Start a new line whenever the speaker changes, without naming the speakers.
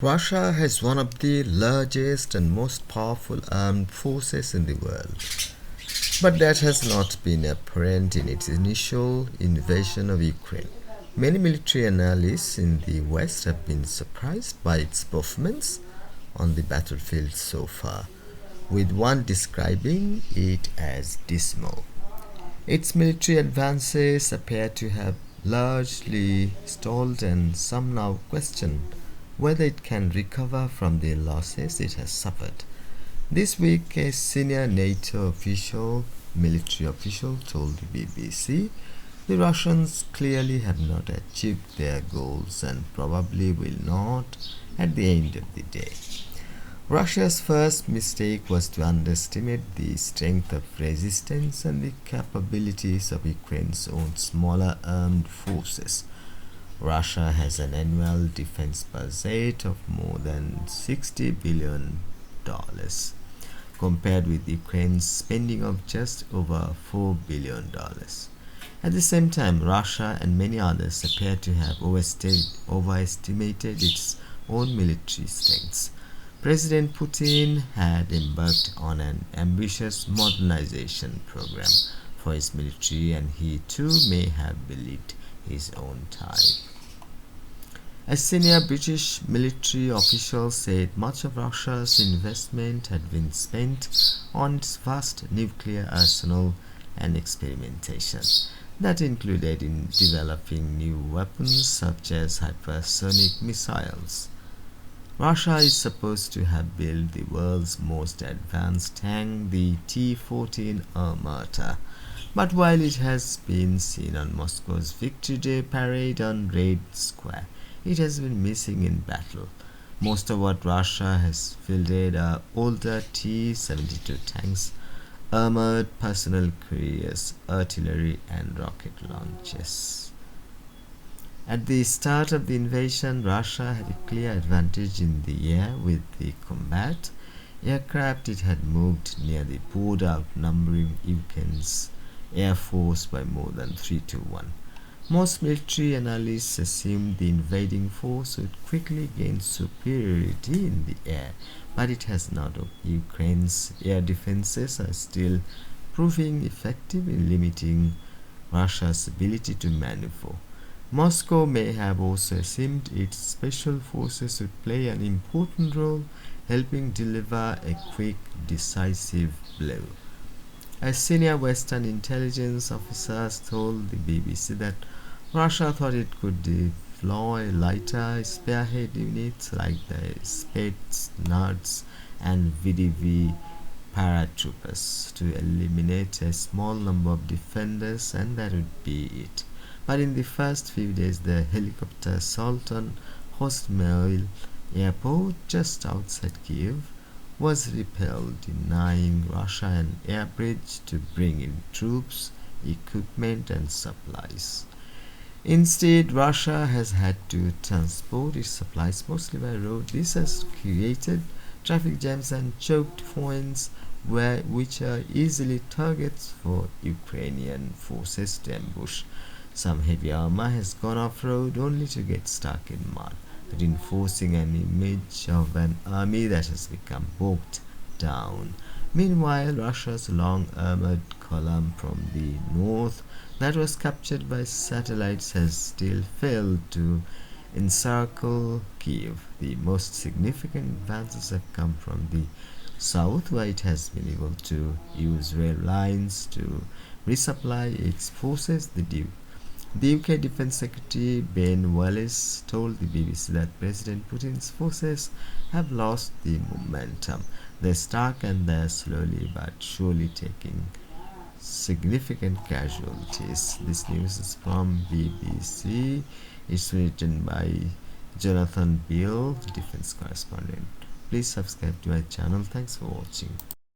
Russia has one of the largest and most powerful armed forces in the world, but that has not been apparent in its initial invasion of Ukraine. Many military analysts in the West have been surprised by its performance on the battlefield so far, with one describing it as dismal. Its military advances appear to have largely stalled, and some now question whether it can recover from the losses it has suffered. This week, a senior Nato military official, told the BBC the Russians clearly have not achieved their goals and probably will not at the end of the day. Russia's first mistake was to underestimate the strength of resistance and the capabilities of Ukraine's own smaller armed forces. Russia has an annual defense budget of more than $60 billion, compared with Ukraine's spending of just over $4 billion. At the same time, Russia and many others appear to have overestimated its own military strengths. President Putin had embarked on an ambitious modernization program for his military, and he too may have believed his own time. A senior British military official said much of Russia's investment had been spent on its vast nuclear arsenal and experimentation. That included in developing new weapons such as hypersonic missiles. Russia is supposed to have built the world's most advanced tank, the T-14 Armata. But while it has been seen on Moscow's Victory Day parade on Red Square, it has been missing in battle. Most of what Russia has fielded are older T-72 tanks, armored personnel carriers, artillery, and rocket launchers. At the start of the invasion, Russia had a clear advantage in the air with the combat aircraft it had moved near the border, outnumbering Ukraine's air force by more than 3-1. Most military analysts assumed the invading force would quickly gain superiority in the air, but it has not. Ukraine's air defenses are still proving effective in limiting Russia's ability to maneuver. Moscow may have also assumed its special forces would play an important role, helping deliver a quick, decisive blow. A senior Western intelligence officer told the BBC that Russia thought it could deploy lighter spearhead units like the Spetsnaz and VDV paratroopers to eliminate a small number of defenders, and that would be it. But in the first few days, the helicopter assault on Hostomel airport just outside Kiev was repelled, denying Russia an air bridge to bring in troops, equipment, and supplies. Instead, Russia has had to transport its supplies mostly by road. This has created traffic jams and choked points which are easily targets for Ukrainian forces to ambush. Some heavy armor has gone off-road only to get stuck in mud, reinforcing an image of an army that has become bogged down. Meanwhile, Russia's long armored column from the north that was captured by satellites has still failed to encircle Kiev. The most significant advances have come from the south, where it has been able to use rail lines to resupply its forces. The UK Defence Secretary Ben Wallace told the BBC that President Putin's forces have lost the momentum. They're stuck and they're slowly but surely taking significant casualties. This news is from BBC. It's written by Jonathan Beale, defense correspondent. Please subscribe to our channel. Thanks for watching.